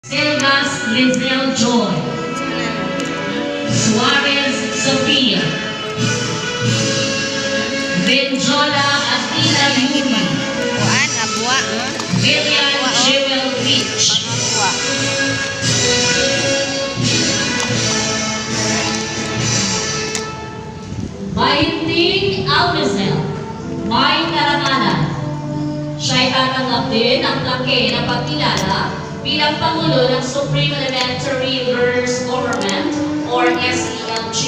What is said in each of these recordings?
Selvas Lizel Joy, Suarez Sofia, Benjola Athena Yumi, Kuan abwa William Jewel Rich, abwa. Bahinting Almazel, may karangalan. Siya'y tatanggap din ang plake ng pagkilala bilang Pangulo ng Supreme Elementary Girls Government or SELG.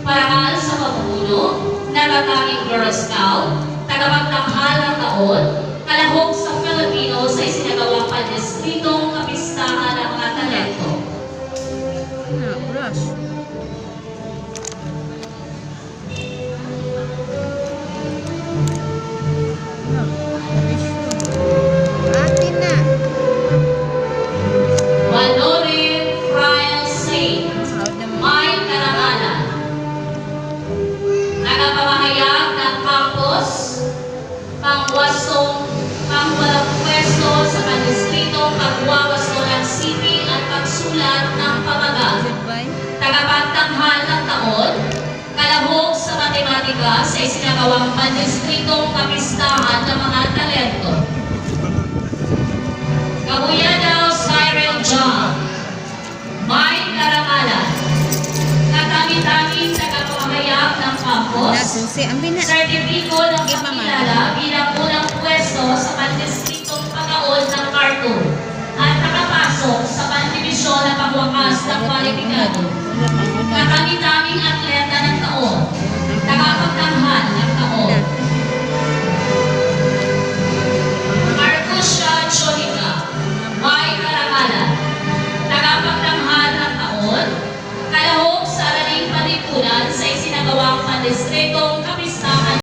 Parangal sa pamumuno, natatanging Girl Scout, tagapagtanghal ng taon, kalahok sa Filipino sa isinagawang pandistritong kapistahan ng mga talento. Brush. Atin na. Malorin Frial Saint, may karangalan. Nagpapahayag ng campus, pangwalang pwesto sa pandistrito, pagwawasto ng sipi at pagsulat ng pamagat. Goodbye. Tagapagtanghal ng taon, kalahok sa matematika sa isinagawang pandistritong kapistahan ng mga talento. Kabuyadaw Cyril John, may karangalan. Katami-taming tagapamahayag ng campus, Nasusi ang bina. sertipiko ng pagkilala bilang unang pwesto sa pandistritong pagkaon ng cartoon at nakapasok sa pandibisyon na pagwakas ng kwalipikado. Katami-taming atleta ng taon, tagapagtanghal ng taon. Marcusia Chonica, may karangalan. Tagapagtanghal ng taon, kalahok sa alaling palipunan sa isinagawang pandistritong kapistahan